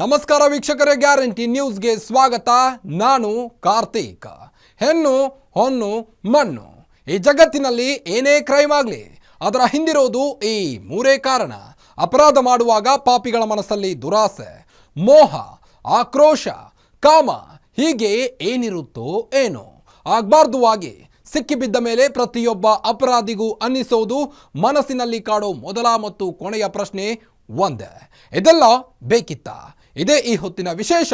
ನಮಸ್ಕಾರ ವೀಕ್ಷಕರೇ, ಗ್ಯಾರಂಟಿ ನ್ಯೂಸ್ಗೆ ಸ್ವಾಗತ. ನಾನು ಕಾರ್ತಿಕ್. ಹೆಣ್ಣು ಹೊನ್ನು ಮಣ್ಣು, ಈ ಜಗತ್ತಿನಲ್ಲಿ ಏನೇ ಕ್ರೈಮ್ ಆಗಲಿ ಅದರ ಹಿಂದಿರೋದು ಈ ಮೂರೇ ಕಾರಣ. ಅಪರಾಧ ಮಾಡುವಾಗ ಪಾಪಿಗಳ ಮನಸ್ಸಲ್ಲಿ ದುರಾಸೆ, ಮೋಹ, ಆಕ್ರೋಶ, ಕಾಮ, ಹೀಗೆ ಏನಿರುತ್ತೋ ಏನೋ. ಆಗಬಾರ್ದು ಆಗಿ ಸಿಕ್ಕಿಬಿದ್ದ ಮೇಲೆ ಪ್ರತಿಯೊಬ್ಬ ಅಪರಾಧಿಗೂ ಅನ್ನಿಸೋದು ಮನಸ್ಸಿನಲ್ಲಿ ಕಾಡೋ ಮೊದಲ ಮತ್ತು ಕೊನೆಯ ಪ್ರಶ್ನೆ ಒಂದೇ, ಇದೆಲ್ಲ ಬೇಕಿತ್ತ? ಇದೇ ಈ ಹೊತ್ತಿನ ವಿಶೇಷ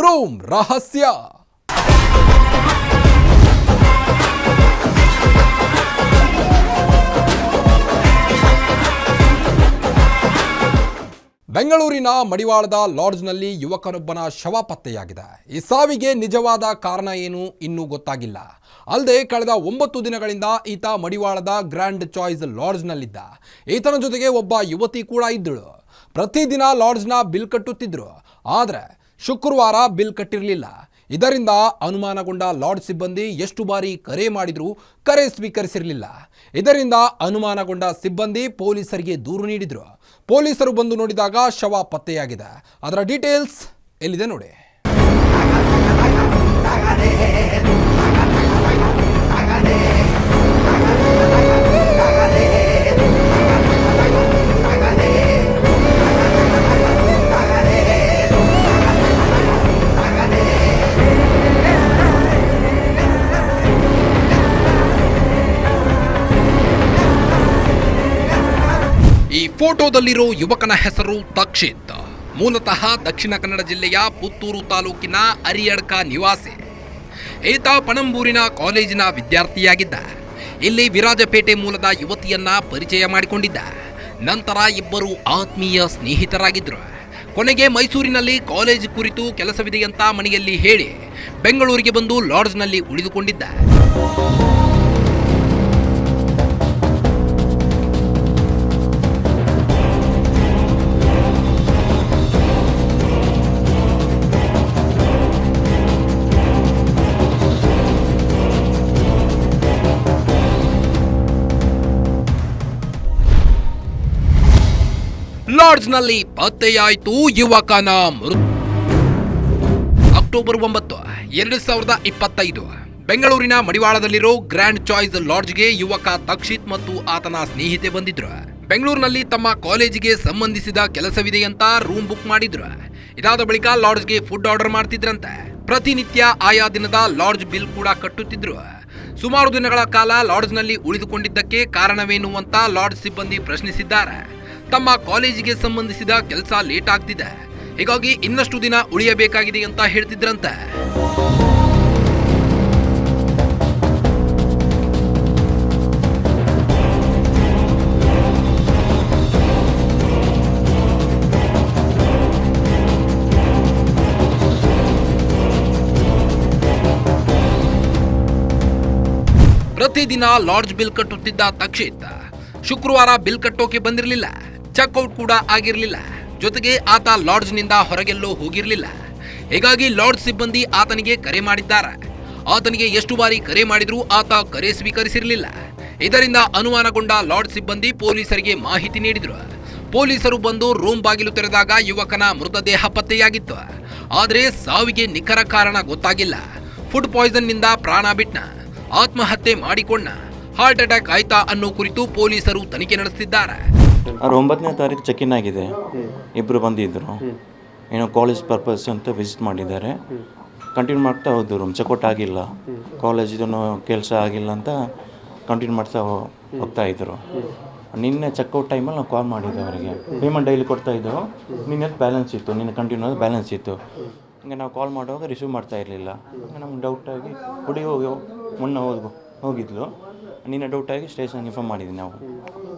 ರೂಮ್ ರಹಸ್ಯ. ಬೆಂಗಳೂರಿನ ಮಡಿವಾಳದ ಲಾಡ್ಜ್ನಲ್ಲಿ ಯುವಕನೊಬ್ಬನ ಶವ ಪತ್ತೆಯಾಗಿದೆ. ಈ ಸಾವಿಗೆ ನಿಜವಾದ ಕಾರಣ ಏನು ಇನ್ನೂ ಗೊತ್ತಾಗಿಲ್ಲ. ಅಲ್ಲದೆ ಕಳೆದ 9 ದಿನಗಳಿಂದ ಈತ ಮಡಿವಾಳದ ಗ್ರ್ಯಾಂಡ್ ಚಾಯ್ಸ್ ಲಾಡ್ಜ್ನಲ್ಲಿದ್ದ. ಈತನ ಜೊತೆಗೆ ಒಬ್ಬ ಯುವತಿ ಕೂಡ ಇದ್ದಳು. ಪ್ರತಿದಿನ ಲಾಡ್ಜ್ನ ಬಿಲ್ ಕಟ್ಟುತ್ತಿದ್ರು. ಆದರೆ ಶುಕ್ರವಾರ ಬಿಲ್ ಕಟ್ಟಿರಲಿಲ್ಲ. ಇದರಿಂದ ಅನುಮಾನಗೊಂಡ ಲಾಡ್ಜ್ ಸಿಬ್ಬಂದಿ ಎಷ್ಟು ಬಾರಿ ಕರೆ ಮಾಡಿದರೂ ಕರೆ ಸ್ವೀಕರಿಸಿರಲಿಲ್ಲ. ಇದರಿಂದ ಅನುಮಾನಗೊಂಡ ಸಿಬ್ಬಂದಿ ಪೊಲೀಸರಿಗೆ ದೂರು ನೀಡಿದರು. ಪೊಲೀಸರು ಬಂದು ನೋಡಿದಾಗ ಶವ ಪತ್ತೆಯಾಗಿದೆ. ಅದರ ಡೀಟೇಲ್ಸ್ ಎಲ್ಲಿದೆ ನೋಡಿ. ಈ ಫೋಟೋದಲ್ಲಿರೋ ಯುವಕನ ಹೆಸರು ತಕ್ಷಿತ್. ಮೂಲತಃ ದಕ್ಷಿಣ ಕನ್ನಡ ಜಿಲ್ಲೆಯ ಪುತ್ತೂರು ತಾಲೂಕಿನ ಅರಿಯಡ್ಕ ನಿವಾಸಿ. ಈತ ಪಣಂಬೂರಿನ ಕಾಲೇಜಿನ ವಿದ್ಯಾರ್ಥಿಯಾಗಿದ್ದ. ಇಲ್ಲಿ ವಿರಾಜಪೇಟೆ ಮೂಲದ ಯುವತಿಯನ್ನ ಪರಿಚಯ ಮಾಡಿಕೊಂಡಿದ್ದ. ನಂತರ ಇಬ್ಬರು ಆತ್ಮೀಯ ಸ್ನೇಹಿತರಾಗಿದ್ದರು. ಕೊನೆಗೆ ಮೈಸೂರಿನಲ್ಲಿ ಕಾಲೇಜ್ ಕುರಿತು ಕೆಲಸವಿದೆಯಂತ ಮನೆಯಲ್ಲಿ ಹೇಳಿ ಬೆಂಗಳೂರಿಗೆ ಬಂದು ಲಾಡ್ಜ್ನಲ್ಲಿ ಉಳಿದುಕೊಂಡಿದ್ದ. ಲಾಡ್ಜ್ನಲ್ಲಿ ಪತ್ತೆಯಾಯಿತು ಯುವಕನ ಅಕ್ಟೋಬರ್ 9, 2025 ಬೆಂಗಳೂರಿನ ಮಡಿವಾಳದಲ್ಲಿರೋ ಗ್ರ್ಯಾಂಡ್ ಚಾಯ್ಸ್ ಲಾಡ್ಜ್ಗೆ ಯುವಕ ತಕ್ಷಿತ್ ಮತ್ತು ಆತನ ಸ್ನೇಹಿತೆ ಬಂದಿದ್ರು. ಬೆಂಗಳೂರಿನಲ್ಲಿ ತಮ್ಮ ಕಾಲೇಜಿಗೆ ಸಂಬಂಧಿಸಿದ ಕೆಲಸವಿದೆಯಂತ ರೂಮ್ ಬುಕ್ ಮಾಡಿದ್ರು. ಇದಾದ ಬಳಿಕ ಲಾಡ್ಜ್ಗೆ ಫುಡ್ ಆರ್ಡರ್ ಮಾಡ್ತಿದ್ರಂತೆ. ಪ್ರತಿನಿತ್ಯ ಆಯಾ ದಿನದ ಲಾಡ್ಜ್ ಬಿಲ್ ಕೂಡ ಕಟ್ಟುತ್ತಿದ್ರು. ಸುಮಾರು ದಿನಗಳ ಕಾಲ ಲಾಡ್ಜ್ನಲ್ಲಿ ಉಳಿದುಕೊಂಡಿದ್ದಕ್ಕೆ ಕಾರಣವೇನು ಅಂತ ಲಾಡ್ಜ್ ಸಿಬ್ಬಂದಿ ಪ್ರಶ್ನಿಸಿದ್ದಾರೆ. ತಮ್ಮ ಕಾಲೇಜಿಗೆ ಸಂಬಂಧಿಸಿದ ಕೆಲಸ ಲೇಟ್ ಆಗ್ತಿದೆ, ಹೀಗಾಗಿ ಇನ್ನಷ್ಟು ದಿನ ಉಳಿಯಬೇಕಾಗಿದೆ ಅಂತ ಹೇಳ್ತಿದ್ರಂತೆ. ಪ್ರತಿದಿನ ಲಾಡ್ಜ್ ಬಿಲ್ ಕಟ್ಟುತ್ತಿದ್ದ ತಕ್ಷಿತ್ ಶುಕ್ರವಾರ ಬಿಲ್ ಕಟ್ಟೋಕೆ ಬಂದಿರಲಿಲ್ಲ. ಚೆಕ್ಔಟ್ ಕೂಡ ಆಗಿರಲಿಲ್ಲ. ಜೊತೆಗೆ ಆತ ಲಾಡ್ಜ್ನಿಂದ ಹೊರಗೆಲ್ಲೋ ಹೋಗಿರಲಿಲ್ಲ. ಹೀಗಾಗಿ ಲಾಡ್ಜ್ ಸಿಬ್ಬಂದಿ ಆತನಿಗೆ ಕರೆ ಮಾಡಿದ್ದಾರೆ. ಆತನಿಗೆ ಎಷ್ಟು ಬಾರಿ ಕರೆ ಮಾಡಿದ್ರೂ ಆತ ಕರೆ ಸ್ವೀಕರಿಸಿರಲಿಲ್ಲ. ಇದರಿಂದ ಅನುಮಾನಗೊಂಡ ಲಾಡ್ಜ್ ಸಿಬ್ಬಂದಿ ಪೊಲೀಸರಿಗೆ ಮಾಹಿತಿ ನೀಡಿದರು. ಪೊಲೀಸರು ಬಂದು ರೂಮ್ ಬಾಗಿಲು ತೆರೆದಾಗ ಯುವಕನ ಮೃತದೇಹ ಪತ್ತೆಯಾಗಿತ್ತು. ಆದರೆ ಸಾವಿಗೆ ನಿಖರ ಕಾರಣ ಗೊತ್ತಾಗಿಲ್ಲ. ಫುಡ್ ಪಾಯ್ಸನ್ನಿಂದ ಪ್ರಾಣ ಬಿಟ್ಟ, ಆತ್ಮಹತ್ಯೆ ಮಾಡಿಕೊಂಡ, ಹಾರ್ಟ್ ಅಟ್ಯಾಕ್ ಆಯ್ತಾ ಅನ್ನೋ ಕುರಿತು ಪೊಲೀಸರು ತನಿಖೆ ನಡೆಸುತ್ತಿದ್ದಾರೆ. ಅವ್ರು 9ನೇ ತಾರೀಕು ಚೆಕ್ ಇನ್ ಆಗಿದೆ. ಇಬ್ಬರು ಬಂದಿದ್ದರು. ಏನೋ ಕಾಲೇಜ್ ಪರ್ಪಸ್ ಅಂತ ವಿಸಿಟ್ ಮಾಡಿದ್ದಾರೆ. ಕಂಟಿನ್ಯೂ ಮಾಡ್ತಾ ಹೋದ್ರು. ರೂಮ್ ಚೆಕ್ಔಟ್ ಆಗಿಲ್ಲ, ಕಾಲೇಜಿದೂ ಕೆಲಸ ಆಗಿಲ್ಲ ಅಂತ ಕಂಟಿನ್ಯೂ ಮಾಡ್ತಾ ಹೋಗ್ತಾಯಿದ್ರು. ನಿನ್ನೆ ಚೆಕ್ಔಟ್ ಟೈಮಲ್ಲಿ ನಾವು ಕಾಲ್ ಮಾಡಿದ್ದೆ ಅವರಿಗೆ. ಪೇಮೆಂಟ್ ಡೈಲಿ ಕೊಡ್ತಾಯಿದ್ದೆವು. ನಿನ್ನೆ ಬ್ಯಾಲೆನ್ಸ್ ಇತ್ತು, ನಿನ್ನೆ ಕಂಟಿನ್ಯೂ ಆದ ಬ್ಯಾಲೆನ್ಸ್ ಇತ್ತು. ಹಿಂಗೆ ನಾವು ಕಾಲ್ ಮಾಡುವಾಗ ರಿಸೀವ್ ಮಾಡ್ತಾ ಇರಲಿಲ್ಲ. ನಮ್ಗೆ ಡೌಟಾಗಿ ಹುಡುಗಿ ಮುನ್ನ ಹೋಗಿದ್ಲು. ನಿನ್ನೆ ಡೌಟಾಗಿ ಸ್ಟೇಷನ್ಗೆ ಇನ್ಫಾರ್ಮ್ ಮಾಡಿದ್ವಿ ನಾವು.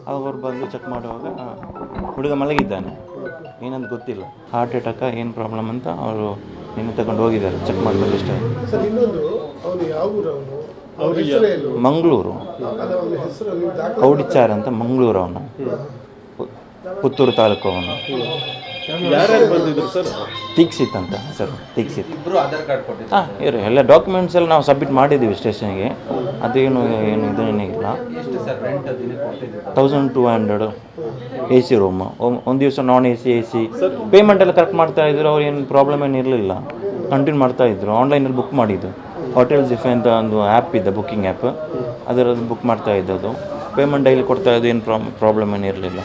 ಆವಾಗ ಅವ್ರು ಬಂದು ಚೆಕ್ ಮಾಡುವಾಗ ಹುಡುಗ ಮಲಗಿದ್ದಾನೆ, ಏನಂತ ಗೊತ್ತಿಲ್ಲ. ಹಾರ್ಟ್ ಅಟ್ಯಾಕ ಏನು ಪ್ರಾಬ್ಲಮ್ ಅಂತ ಅವರು ನಿನ್ನೆ ತಗೊಂಡು ಹೋಗಿದ್ದಾರೆ. ಚೆಕ್ ಮಾಡಬೇಕು ಇಷ್ಟ. ಮಂಗಳೂರು ಕೌಡಿಚಾರ್ ಅಂತ, ಮಂಗಳೂರು ಅವನು. ಪುತ್ತೂರು ತಾಲೂಕು ಅವನು. ಯಾರ್ಯಾರು ಬಂದಿದ್ರು ಸರ್? ದೀಕ್ಷಿತ್ ಅಂತ ಸರ್, ದೀಕ್ಷಿತ್. ಇಬ್ಬರು ಆಧಾರ್ ಕಾರ್ಡ್ ಕೊಟ್ಟಿದ್ರು. ಹಾಂ ಇರು, ಎಲ್ಲ ಡಾಕ್ಯುಮೆಂಟ್ಸ್ ಎಲ್ಲ ನಾವು ಸಬ್ಮಿಟ್ ಮಾಡಿದ್ದೀವಿ ಸ್ಟೇಷನ್ಗೆ. ಅದೇನು ಇದೇನೇ ಇಲ್ಲ. ಎಷ್ಟು ಸರ್ ರೆಂಟ್ ದಿನಕ್ಕೆ ಕೊಟ್ಟಿದ್ದು? 1200 ಎ ಸಿ ರೂಮ್, ಒಂದು ದಿವಸ ನಾನ್ ಎ ಸಿ ಪೇಮೆಂಟ್ ಎಲ್ಲ ಕರೆಕ್ಟ್ ಮಾಡ್ತಾಯಿದ್ರು. ಅವ್ರು ಏನು ಪ್ರಾಬ್ಲಮ್ ಏನು ಇರಲಿಲ್ಲ, ಕಂಟಿನ್ಯೂ ಮಾಡ್ತಾಯಿದ್ರು. ಆನ್ಲೈನಲ್ಲಿ ಬುಕ್ ಮಾಡಿದ್ದು. ಹೋಟೆಲ್ ಜಿಫೆ ಅಂತ ಒಂದು ಆ್ಯಪ್ ಇದೆ, ಬುಕ್ಕಿಂಗ್ ಆ್ಯಪ್, ಅದರಲ್ಲಿ ಬುಕ್ ಮಾಡ್ತಾ ಇದ್ದದ್ದು. ಪೇಮೆಂಟ್ ಡೈಲಿ ಕೊಡ್ತಾ ಇದ್ದು, ಏನು ಪ್ರಾಬ್ಲಮ್ ಏನು ಇರಲಿಲ್ಲ.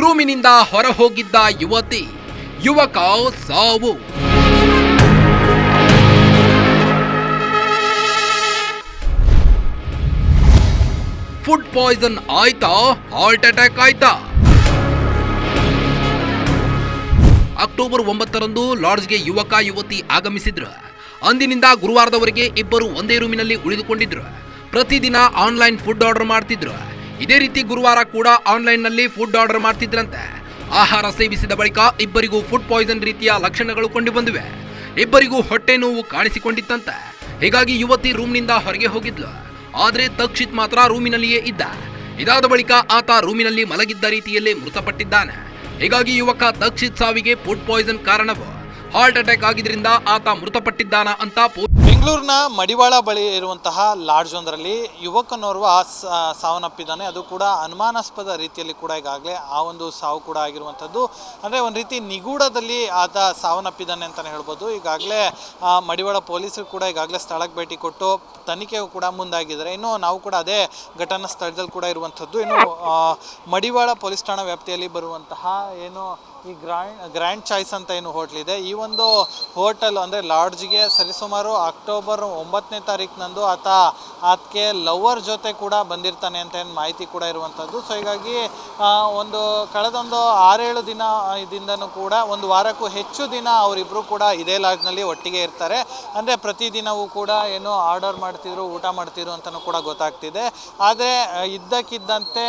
ರೂಮಿನಿಂದ ಹೊರ ಹೋಗಿದ್ದ ಯುವತಿ, ಯುವಕ ಸಾವು. ಫುಡ್ ಪಾಯ್ಸನ್ ಆಯ್ತಾ, ಹಾರ್ಟ್ ಅಟ್ಯಾಕ್ ಆಯ್ತಾ? ಅಕ್ಟೋಬರ್ 9ರಂದು ಲಾಡ್ಜ್ಗೆ ಯುವಕ ಯುವತಿ ಆಗಮಿಸಿದ್ರು. ಅಂದಿನಿಂದ ಗುರುವಾರದವರೆಗೆ ಇಬ್ಬರು ಒಂದೇ ರೂಮಿನಲ್ಲಿ ಉಳಿದುಕೊಂಡಿದ್ರು. ಪ್ರತಿದಿನ ಆನ್ಲೈನ್ ಫುಡ್ ಆರ್ಡರ್ ಮಾಡ್ತಿದ್ರು. ಇದೇ ರೀತಿ ಗುರುವಾರ ಕೂಡ ಆನ್ಲೈನ್ನಲ್ಲಿ ಫುಡ್ ಆರ್ಡರ್ ಮಾಡ್ತಿದ್ರಂತೆ. ಆಹಾರ ಸೇವಿಸಿದ ಬಳಿಕ ಇಬ್ಬರಿಗೂ ಫುಡ್ ಪಾಯ್ಸನ್ ರೀತಿಯ ಲಕ್ಷಣಗಳು ಕಂಡು ಬಂದಿವೆ. ಇಬ್ಬರಿಗೂ ಹೊಟ್ಟೆ ನೋವು ಕಾಣಿಸಿಕೊಂಡಿತ್ತಂತೆ. ಹೀಗಾಗಿ ಯುವತಿ ರೂಮ್ನಿಂದ ಹೊರಗೆ ಹೋಗಿದ್ಲು. ಆದ್ರೆ ತಕ್ಷಿತ್ ಮಾತ್ರ ರೂಮಿನಲ್ಲಿಯೇ ಇದ್ದ. ಇದಾದ ಬಳಿಕ ಆತ ರೂಮಿನಲ್ಲಿ ಮಲಗಿದ್ದ ರೀತಿಯಲ್ಲೇ ಮೃತಪಟ್ಟಿದ್ದಾನೆ. ಹೀಗಾಗಿ ಯುವಕ ತಕ್ಷಿತ್ ಸಾವಿಗೆ ಫುಡ್ ಪಾಯ್ಸನ್ ಕಾರಣವು ಹಾರ್ಟ್ ಅಟ್ಯಾಕ್ ಆಗಿದ್ರಿಂದ ಆತ ಮೃತಪಟ್ಟಿದ್ದಾನ ಅಂತ ಬೆಂಗಳೂರಿನ ಮಡಿವಾಳ ಬಳಿ ಇರುವಂತಹ ಲಾಡ್ಜ್ ಒಂದರಲ್ಲಿ ಯುವಕನೋರ್ವ ಸಾವನ್ನಪ್ಪಿದ್ದಾನೆ. ಅದು ಕೂಡ ಅನುಮಾನಾಸ್ಪದ ರೀತಿಯಲ್ಲಿ ಕೂಡ ಈಗಾಗಲೇ ಆ ಒಂದು ಸಾವು ಕೂಡ ಆಗಿರುವಂಥದ್ದು. ಅಂದರೆ ಒಂದು ರೀತಿ ನಿಗೂಢದಲ್ಲಿ ಆತ ಸಾವನ್ನಪ್ಪಿದ್ದಾನೆ ಅಂತಲೇ ಹೇಳ್ಬೋದು. ಈಗಾಗಲೇ ಮಡಿವಾಳ ಪೊಲೀಸರು ಕೂಡ ಈಗಾಗಲೇ ಸ್ಥಳಕ್ಕೆ ಭೇಟಿ ಕೊಟ್ಟು ತನಿಖೆಗೂ ಕೂಡ ಮುಂದಾಗಿದ್ದಾರೆ. ಇನ್ನು ನಾವು ಕೂಡ ಅದೇ ಘಟನಾ ಸ್ಥಳದಲ್ಲಿ ಕೂಡ ಇರುವಂಥದ್ದು. ಇನ್ನು ಮಡಿವಾಳ ಪೊಲೀಸ್ ಠಾಣಾ ವ್ಯಾಪ್ತಿಯಲ್ಲಿ ಬರುವಂತಹ ಏನು ಈ ಗ್ರ್ಯಾಂಡ್ ಚಾಯ್ಸ್ ಅಂತ ಏನು ಹೋಟ್ಲ್ ಇದೆ, ಈ ಒಂದು ಹೋಟೆಲ್ ಅಂದರೆ ಲಾಡ್ಜ್ಗೆ ಸರಿಸುಮಾರು ಅಕ್ಟೋಬರ್ 9ನೇ ತಾರೀಕಿನಂದು ಆತಕ್ಕೆ ಲವರ್ ಜೊತೆ ಕೂಡ ಬಂದಿರ್ತಾನೆ ಅಂತ ಏನು ಮಾಹಿತಿ ಕೂಡ ಇರುವಂಥದ್ದು. ಸೊ ಹೀಗಾಗಿ ಕಳೆದೊಂದು 6-7 ದಿನದಿಂದನೂ ಕೂಡ ಒಂದು ವಾರಕ್ಕೂ ಹೆಚ್ಚು ದಿನ ಅವರಿಬ್ಬರು ಕೂಡ ಇದೇ ಲಾಡ್ಜ್ನಲ್ಲಿ ಒಟ್ಟಿಗೆ ಇರ್ತಾರೆ. ಅಂದರೆ ಪ್ರತಿದಿನವೂ ಕೂಡ ಏನು ಆರ್ಡರ್ ಮಾಡ್ತಿದ್ರು, ಊಟ ಮಾಡ್ತಿದ್ರು ಅಂತಲೂ ಕೂಡ ಗೊತ್ತಾಗ್ತಿದೆ. ಆದರೆ ಇದ್ದಕ್ಕಿದ್ದಂತೆ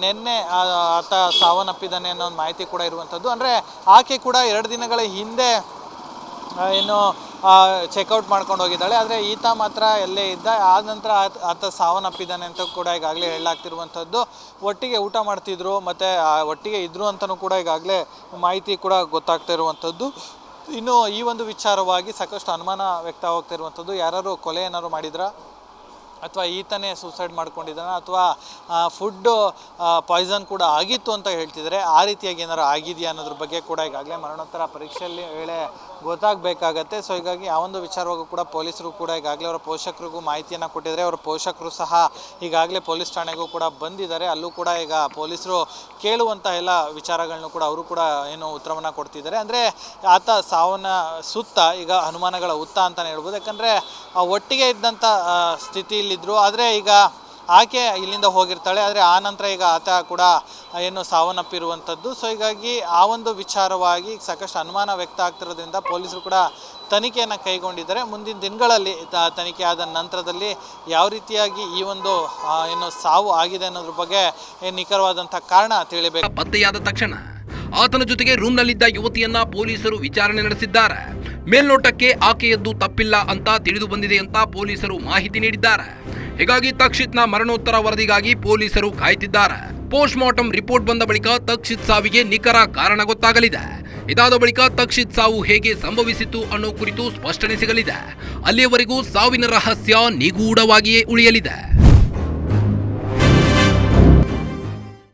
ನಿನ್ನೆ ಆತ ಸಾವನ್ನಪ್ಪಿದ್ದಾನೆ ಅನ್ನೋ ಒಂದು ಮಾಹಿತಿ ಕೂಡ ಇರುವಂಥದ್ದು. ಅಂದರೆ ಆಕೆ ಕೂಡ 2 ದಿನಗಳ ಹಿಂದೆ ಏನು ಚೆಕ್ಔಟ್ ಮಾಡ್ಕೊಂಡು ಹೋಗಿದ್ದಾಳೆ. ಆದರೆ ಈತ ಮಾತ್ರ ಎಲ್ಲೇ ಇದ್ದ. ಆದ ನಂತರ ಆತ ಸಾವನ್ನಪ್ಪಿದ್ದಾನೆ ಅಂತ ಕೂಡ ಈಗಾಗಲೇ ಹೇಳಲಾಗ್ತಿರುವಂಥದ್ದು. ಒಟ್ಟಿಗೆ ಊಟ ಮಾಡ್ತಿದ್ರು ಮತ್ತು ಒಟ್ಟಿಗೆ ಇದ್ದರು ಅಂತಲೂ ಕೂಡ ಈಗಾಗಲೇ ಮಾಹಿತಿ ಕೂಡ ಗೊತ್ತಾಗ್ತಾ ಇರುವಂಥದ್ದು. ಇನ್ನು ಈ ಒಂದು ವಿಚಾರವಾಗಿ ಸಾಕಷ್ಟು ಅನುಮಾನ ವ್ಯಕ್ತವಾಗ್ತಿರುವಂಥದ್ದು. ಯಾರು ಕೊಲೆ ಏನಾದ್ರು ಮಾಡಿದ್ರಾ, ಅಥವಾ ಈತನೇ ಸೂಸೈಡ್ ಮಾಡ್ಕೊಂಡಿದ್ದಾನೆ, ಅಥವಾ ಫುಡ್ ಪಾಯ್ಸನ್ ಕೂಡ ಆಗಿತ್ತು ಅಂತ ಹೇಳ್ತಿದ್ದಾರೆ. ಆ ರೀತಿಯಾಗಿ ಏನಾರು ಆಗಿದೆಯಾ ಅನ್ನೋದ್ರ ಬಗ್ಗೆ ಕೂಡ ಈಗಾಗಲೇ ಮರಣೋತ್ತರ ಪರೀಕ್ಷೆಯಲ್ಲಿ ವೇಳೆ ಗೊತ್ತಾಗಬೇಕಾಗತ್ತೆ. ಸೊ ಹೀಗಾಗಿ ಆ ಒಂದು ವಿಚಾರವಾಗೂ ಕೂಡ ಪೊಲೀಸರು ಕೂಡ ಈಗಾಗಲೇ ಅವರ ಪೋಷಕರಿಗೂ ಮಾಹಿತಿಯನ್ನು ಕೊಟ್ಟಿದ್ದಾರೆ. ಅವರ ಪೋಷಕರು ಸಹ ಈಗಾಗಲೇ ಪೊಲೀಸ್ ಠಾಣೆಗೂ ಕೂಡ ಬಂದಿದ್ದಾರೆ. ಅಲ್ಲೂ ಕೂಡ ಈಗ ಪೊಲೀಸರು ಕೇಳುವಂಥ ಎಲ್ಲ ವಿಚಾರಗಳನ್ನು ಕೂಡ ಅವರು ಕೂಡ ಏನು ಉತ್ತರವನ್ನು ಕೊಡ್ತಿದ್ದಾರೆ. ಅಂದರೆ ಆತ ಸಾವನ್ನ ಸುತ್ತ ಈಗ ಅನುಮಾನಗಳ ಹುತ್ತ ಅಂತಲೇ ಹೇಳ್ಬೋದು. ಯಾಕಂದರೆ ಒಟ್ಟಿಗೆ ಇದ್ದಂಥ ಸ್ಥಿತಿಯಲ್ಲಿದ್ದರು. ಆದರೆ ಈಗ ಆಕೆ ಇಲ್ಲಿಂದ ಹೋಗಿರ್ತಾಳೆ. ಆದರೆ ಆ ನಂತರ ಈಗ ಆತ ಕೂಡ ಏನು ಸಾವನ್ನಪ್ಪಿರುವಂಥದ್ದು. ಸೊ ಹೀಗಾಗಿ ಆ ಒಂದು ವಿಚಾರವಾಗಿ ಸಾಕಷ್ಟು ಅನುಮಾನ ವ್ಯಕ್ತ ಆಗ್ತಿರೋದ್ರಿಂದ ಪೊಲೀಸರು ಕೂಡ ತನಿಖೆಯನ್ನು ಕೈಗೊಂಡಿದ್ದಾರೆ. ಮುಂದಿನ ದಿನಗಳಲ್ಲಿ ತನಿಖೆ ಆದ ನಂತರದಲ್ಲಿ ಯಾವ ರೀತಿಯಾಗಿ ಈ ಒಂದು ಏನು ಸಾವು ಆಗಿದೆ ಅನ್ನೋದ್ರ ಬಗ್ಗೆ ನಿಖರವಾದಂಥ ಕಾರಣ ತಿಳಿಬೇಕು. ಪತ್ತೆಯಾದ ತಕ್ಷಣ ಆತನ ಜೊತೆಗೆ ರೂಮ್ನಲ್ಲಿದ್ದ ಯುವತಿಯನ್ನ ಪೊಲೀಸರು ವಿಚಾರಣೆ ನಡೆಸಿದ್ದಾರೆ. ಮೇಲ್ನೋಟಕ್ಕೆ ಆಕೆಯದ್ದು ತಪ್ಪಿಲ್ಲ ಅಂತ ತಿಳಿದು ಬಂದಿದೆ ಅಂತ ಪೊಲೀಸರು ಮಾಹಿತಿ ನೀಡಿದ್ದಾರೆ. ಹೀಗಾಗಿ ತಕ್ಷಿತ್ನ ಮರಣೋತ್ತರ ವರದಿಗಾಗಿ ಪೊಲೀಸರು ಕಾಯ್ತಿದ್ದಾರೆ. ಪೋಸ್ಟ್ ಮಾರ್ಟಂ ರಿಪೋರ್ಟ್ ಬಂದ ಬಳಿಕ ತಕ್ಷಿತ್ ಸಾವಿಗೆ ನಿಖರ ಕಾರಣ ಗೊತ್ತಾಗಲಿದೆ. ಇದಾದ ಬಳಿಕ ತಕ್ಷಿತ್ ಸಾವು ಹೇಗೆ ಸಂಭವಿಸಿತು ಅನ್ನೋ ಕುರಿತು ಸ್ಪಷ್ಟನೆ ಸಿಗಲಿದೆ. ಅಲ್ಲಿಯವರೆಗೂ ಸಾವಿನ ರಹಸ್ಯ ನಿಗೂಢವಾಗಿಯೇ ಉಳಿಯಲಿದೆ.